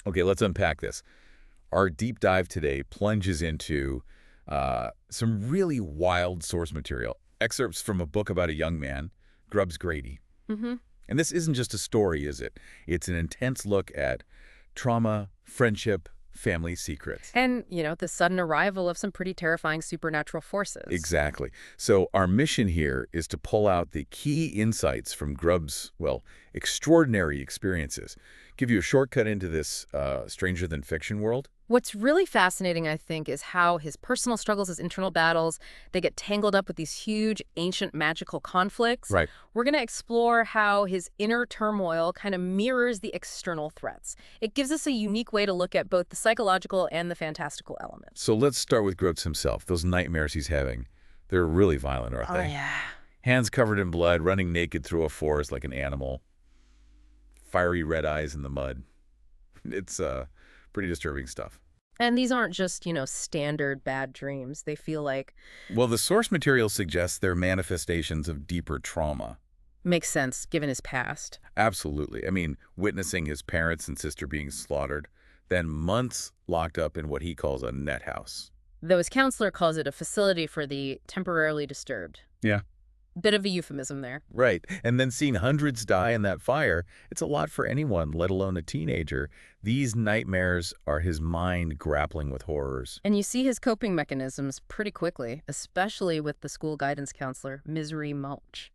Okay, let's unpack this. Our deep dive today plunges into some really wild source material, excerpts from a book about a young man, Grubbs Grady. Mm-hmm. And this isn't just a story, is it? It's an intense look at trauma, friendship, family secrets. And, the sudden arrival of some pretty terrifying supernatural forces. Exactly. So our mission here is to pull out the key insights from Grubbs', well, extraordinary experiences. Give you a shortcut into this stranger-than-fiction world. What's really fascinating, I think, is how his personal struggles, his internal battles, they get tangled up with these huge, ancient, magical conflicts. Right. We're going to explore how his inner turmoil kind of mirrors the external threats. It gives us a unique way to look at both the psychological and the fantastical elements. So let's start with Grubbs himself. Those nightmares he's having, they're really violent, aren't they? Oh, yeah. Hands covered in blood, running naked through a forest like an animal. Fiery red eyes in the mud. It's pretty disturbing stuff. And these aren't just, standard bad dreams. They feel like... Well, the source material suggests they're manifestations of deeper trauma. Makes sense, given his past. Absolutely. I mean, witnessing his parents and sister being slaughtered, then months locked up in what he calls a net house. Though his counselor calls it a facility for the temporarily disturbed. Yeah. Bit of a euphemism there. Right. And then seeing hundreds die in that fire, it's a lot for anyone, let alone a teenager. These nightmares are his mind grappling with horrors. And you see his coping mechanisms pretty quickly, especially with the school guidance counselor, Misery Mulch.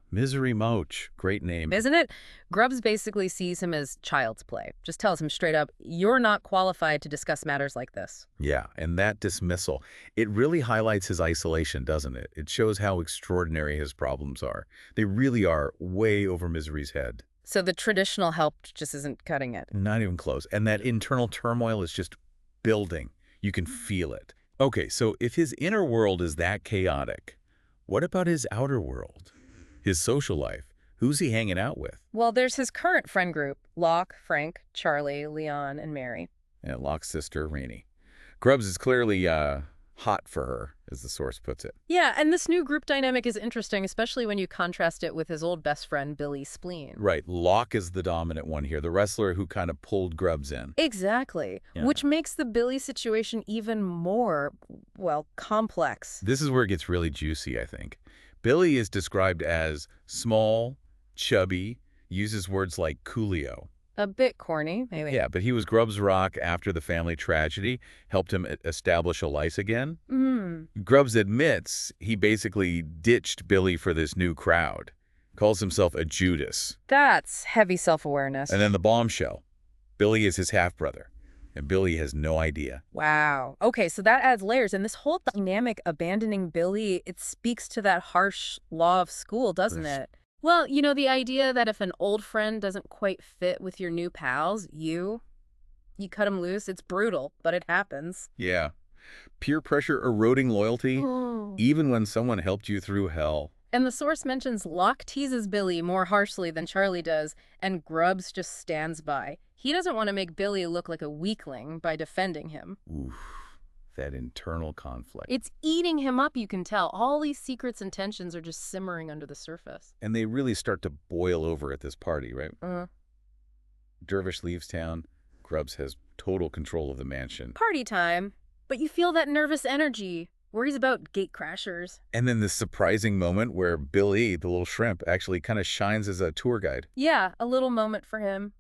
Misery Mulch. Great name. Isn't it? Grubbs basically sees him as child's play. Just tells him straight up, you're not qualified to discuss matters like this. Yeah, and that dismissal, it really highlights his isolation, doesn't it? It shows how extraordinary his problems are. They really are way over Misery's head. So the traditional help just isn't cutting it. Not even close. And that internal turmoil is just building. You can feel it. Okay, so if his inner world is that chaotic, what about his outer world? His social life? Who's he hanging out with? Well, there's his current friend group, Locke, Frank, Charlie, Leon, and Mary. And Locke's sister, Rainey. Grubbs is clearly hot for her, as the source puts it. Yeah, and this new group dynamic is interesting, especially when you contrast it with his old best friend, Billy Spleen. Right. Locke is the dominant one here, the wrestler who kind of pulled Grubbs in. Exactly. Yeah. Which makes the Billy situation even more, complex. This is where it gets really juicy, I think. Billy is described as small, chubby, uses words like coolio. A bit corny, maybe. Yeah, but he was Grubbs' rock after the family tragedy, helped him establish a life again. Grubbs admits he basically ditched Billy for this new crowd, calls himself a Judas. That's heavy self-awareness. And then the bombshell. Billy is his half-brother, and Billy has no idea. Wow. Okay, so that adds layers. And this whole dynamic abandoning Billy, it speaks to that harsh law of school, doesn't it? Well, the idea that if an old friend doesn't quite fit with your new pals, you cut him loose. It's brutal, but it happens. Yeah. Peer pressure eroding loyalty, even when someone helped you through hell. And the source mentions Locke teases Billy more harshly than Charlie does, and Grubbs just stands by. He doesn't want to make Billy look like a weakling by defending him. Oof, that internal conflict. It's eating him up, you can tell. All these secrets and tensions are just simmering under the surface. And they really start to boil over at this party, right? Dervish leaves town. Grubbs has total control of the mansion. Party time. But you feel that nervous energy. Worries about gate crashers. And then this surprising moment where Billy, the little shrimp, actually kind of shines as a tour guide. Yeah, a little moment for him.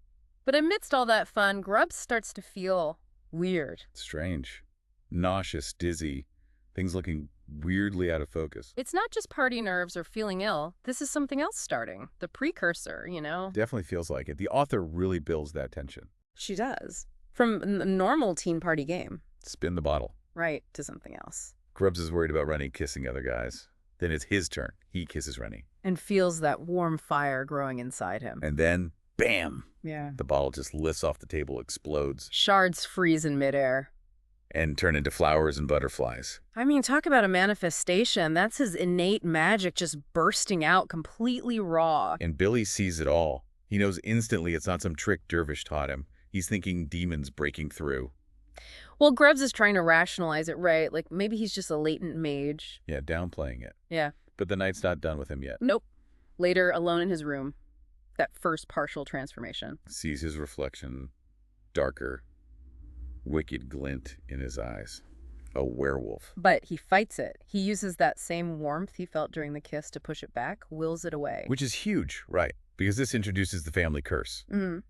But amidst all that fun, Grubbs starts to feel weird. Strange. Nauseous, dizzy. Things looking weirdly out of focus. It's not just party nerves or feeling ill. This is something else starting. The precursor, Definitely feels like it. The author really builds that tension. She does. From a normal teen party game. Spin the bottle. Right, to something else. Grubbs is worried about Rennie kissing other guys. Then it's his turn. He kisses Rennie. And feels that warm fire growing inside him. And then, bam! Yeah. The bottle just lifts off the table, explodes. Shards freeze in midair. And turn into flowers and butterflies. I mean, talk about a manifestation. That's his innate magic just bursting out completely raw. And Billy sees it all. He knows instantly it's not some trick Dervish taught him. He's thinking demons breaking through. Well, Grubbs is trying to rationalize it, right? Like, maybe he's just a latent mage. Yeah, downplaying it. Yeah. But the night's not done with him yet. Nope. Later, alone in his room. That first partial transformation. Sees his reflection. darker, wicked glint in his eyes. A werewolf. But he fights it. He uses that same warmth he felt during the kiss to push it back, wills it away. Which is huge, right? Because this introduces the family curse.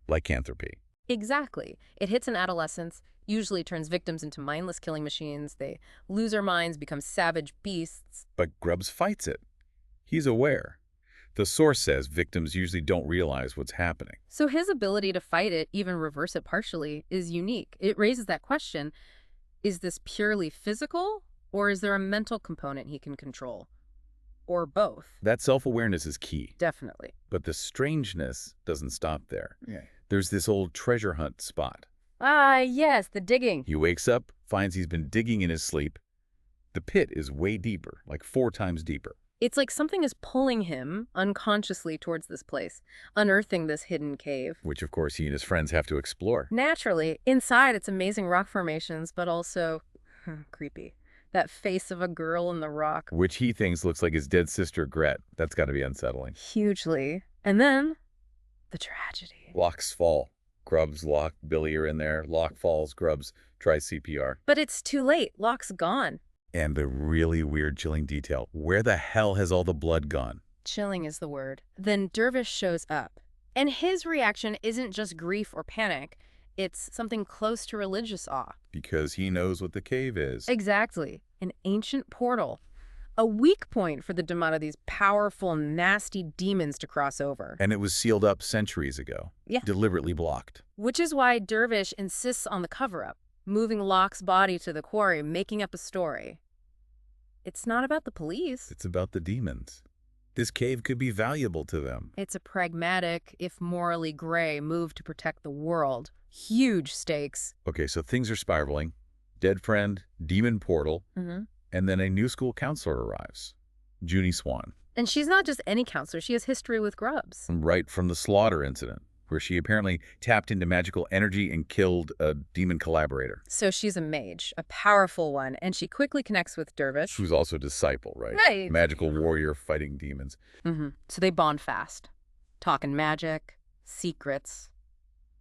Lycanthropy. Exactly. It hits in adolescence, usually turns victims into mindless killing machines. They lose their minds, become savage beasts. But Grubbs fights it. He's aware. The source says victims usually don't realize what's happening. So his ability to fight it, even reverse it partially, is unique. It raises that question, is this purely physical, or is there a mental component he can control? Or both? That self-awareness is key. Definitely. But the strangeness doesn't stop there. Yeah. There's this old treasure hunt spot. Ah, yes, the digging. He wakes up, finds he's been digging in his sleep. The pit is way deeper, like 4 times deeper. It's like something is pulling him unconsciously towards this place, unearthing this hidden cave. Which, of course, he and his friends have to explore. Naturally, inside it's amazing rock formations, but also creepy. That face of a girl in the rock. Which he thinks looks like his dead sister, Gret. That's got to be unsettling. Hugely. And then, the tragedy. Locks fall. Grubbs, Locke, Billy are in there. Locke falls. Grubbs tries CPR. But it's too late. Locke's gone. And the really weird, chilling detail. Where the hell has all the blood gone? Chilling is the word. Then Dervish shows up. And his reaction isn't just grief or panic. It's something close to religious awe. Because he knows what the cave is. Exactly. An ancient portal. A weak point for the Demonata, these powerful, nasty demons to cross over. And it was sealed up centuries ago. Yeah. Deliberately blocked. Which is why Dervish insists on the cover-up, moving Locke's body to the quarry, making up a story. It's not about the police. It's about the demons. This cave could be valuable to them. It's a pragmatic, if morally gray, move to protect the world. Huge stakes. Okay, so things are spiraling. Dead friend, demon portal, and then a new school counselor arrives. Junie Swan. And she's not just any counselor. She has history with Grubbs. Right from the slaughter incident, where she apparently tapped into magical energy and killed a demon collaborator. So she's a mage, a powerful one, and she quickly connects with Dervish. Who's also a disciple, right? Right. Magical warrior fighting demons. So they bond fast, talking magic, secrets,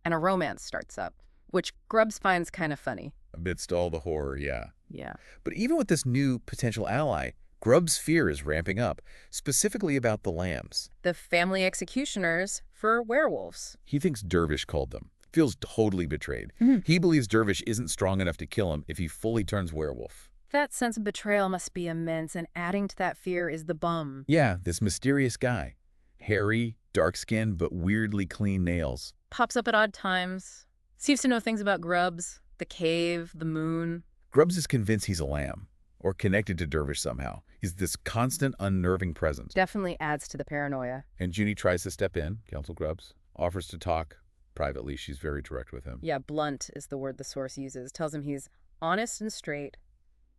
and a romance starts up, which Grubbs finds kind of funny. Amidst all the horror, yeah. Yeah. But even with this new potential ally, Grubbs' fear is ramping up, specifically about the lambs. The family executioners for werewolves. He thinks Dervish called them. Feels totally betrayed. He believes Dervish isn't strong enough to kill him if he fully turns werewolf. That sense of betrayal must be immense, and adding to that fear is the bum. Yeah, this mysterious guy. Hairy, dark-skinned, but weirdly clean nails. Pops up at odd times. Seems to know things about Grubbs, the cave, the moon. Grubbs is convinced he's a lamb, or connected to Dervish somehow. He's this constant, unnerving presence. Definitely adds to the paranoia. And Junie tries to step in, counsel Grubbs, offers to talk. Privately, she's very direct with him. Yeah, blunt is the word the source uses. Tells him he's honest and straight,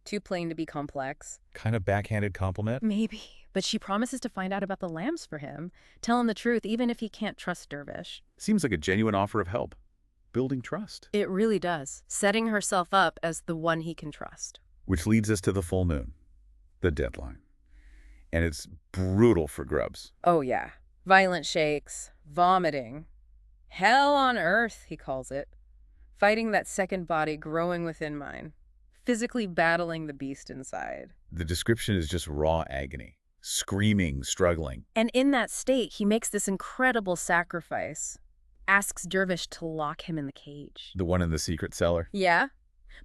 too plain to be complex. Kind of backhanded compliment? Maybe. But she promises to find out about the lambs for him. Tell him the truth, even if he can't trust Dervish. Seems like a genuine offer of help. Building trust. It really does. Setting herself up as the one he can trust. Which leads us to the full moon. The deadline. And it's brutal for Grubbs. Oh, yeah. Violent shakes, vomiting. Hell on earth, he calls it. Fighting that second body growing within mine. Physically battling the beast inside. The description is just raw agony. Screaming, struggling. And in that state, he makes this incredible sacrifice. Asks Dervish to lock him in the cage. The one in the secret cellar? Yeah.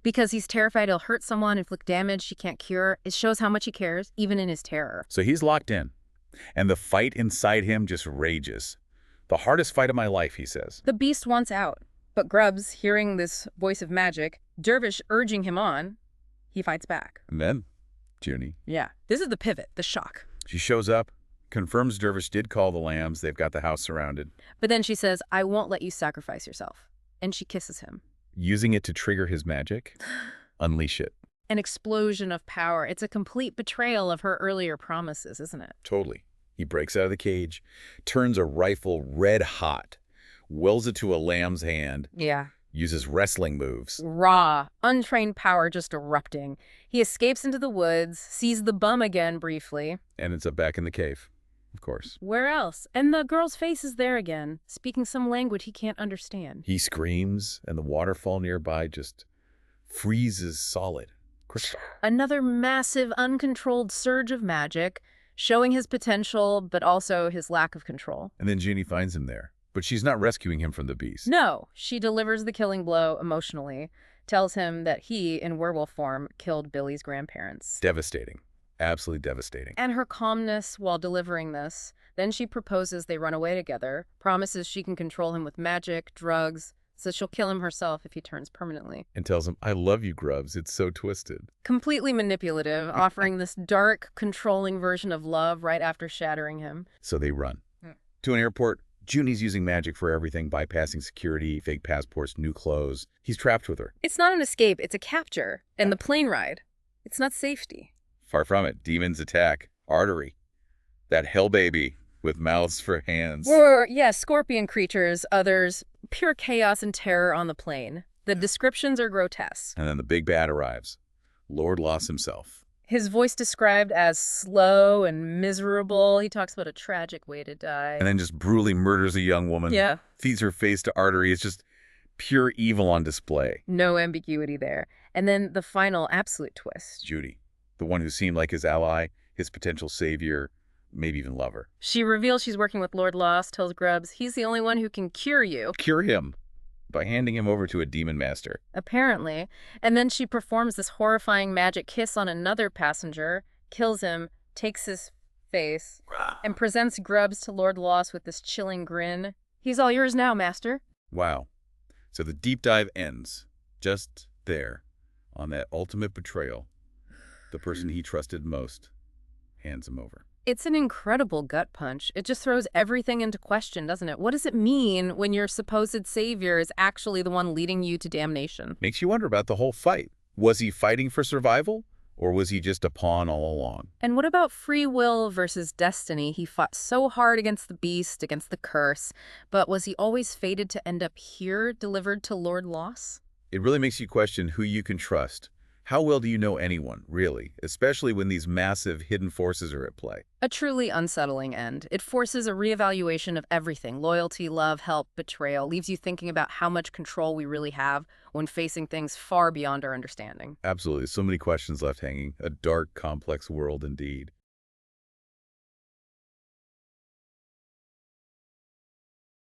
Because he's terrified he'll hurt someone, inflict damage he can't cure. It shows how much he cares, even in his terror. So he's locked in. And the fight inside him just rages. The hardest fight of my life, he says. The beast wants out. But Grubbs, hearing this voice of magic, Dervish urging him on, he fights back. And then, Junie. Yeah. This is the pivot, the shock. She shows up, confirms Dervish did call the lambs. They've got the house surrounded. But then she says, I won't let you sacrifice yourself. And she kisses him. Using it to trigger his magic? Unleash it. An explosion of power. It's a complete betrayal of her earlier promises, isn't it? Totally. He breaks out of the cage, turns a rifle red hot, welds it to a lamb's hand. Yeah. Uses wrestling moves. Raw, untrained power just erupting. He escapes into the woods, sees the bum again briefly. And ends up back in the cave. Of course. Where else? And the girl's face is there again, speaking some language he can't understand. He screams, and the waterfall nearby just freezes solid. Crystal. Another massive, uncontrolled surge of magic, showing his potential, but also his lack of control. And then Ginny finds him there. But she's not rescuing him from the beast. No, she delivers the killing blow emotionally, tells him that he, in werewolf form, killed Billy's grandparents. Devastating. Absolutely devastating. And her calmness while delivering this, then she proposes they run away together, promises she can control him with magic, drugs, says she'll kill him herself if he turns permanently. And tells him, I love you, Grubbs. It's so twisted. Completely manipulative, offering this dark, controlling version of love right after shattering him. So they run. To an airport. Junie's using magic for everything, bypassing security, fake passports, new clothes. He's trapped with her. It's not an escape, it's a capture. And the plane ride, it's not safety. Far from it. Demons attack. Artery. That hell baby with mouths for hands. Or, yes, scorpion creatures, others, pure chaos and terror on the plane. The descriptions are grotesque. And then the big bad arrives. Lord Loss himself. His voice described as slow and miserable. He talks about a tragic way to die. And then just brutally murders a young woman. Yeah. Feeds her face to Artery. It's just pure evil on display. No ambiguity there. And then the final absolute twist. Judy, the one who seemed like his ally, his potential savior, maybe even lover. She reveals she's working with Lord Loss, tells Grubbs he's the only one who can cure you. Cure him by handing him over to a demon master. Apparently. And then she performs this horrifying magic kiss on another passenger, kills him, takes his face, and presents Grubbs to Lord Loss with this chilling grin. He's all yours now, master. Wow. So the deep dive ends just there on that ultimate betrayal. The person he trusted most hands him over. It's an incredible gut punch. It just throws everything into question, doesn't it? What does it mean when your supposed savior is actually the one leading you to damnation? Makes you wonder about the whole fight. Was he fighting for survival, or was he just a pawn all along? And what about free will versus destiny? He fought so hard against the beast, against the curse, but was he always fated to end up here, delivered to Lord Loss? It really makes you question who you can trust. How well do you know anyone, really, especially when these massive hidden forces are at play? A truly unsettling end. It forces a reevaluation of everything. Loyalty, love, help, betrayal. Leaves you thinking about how much control we really have when facing things far beyond our understanding. Absolutely. So many questions left hanging. A dark, complex world indeed.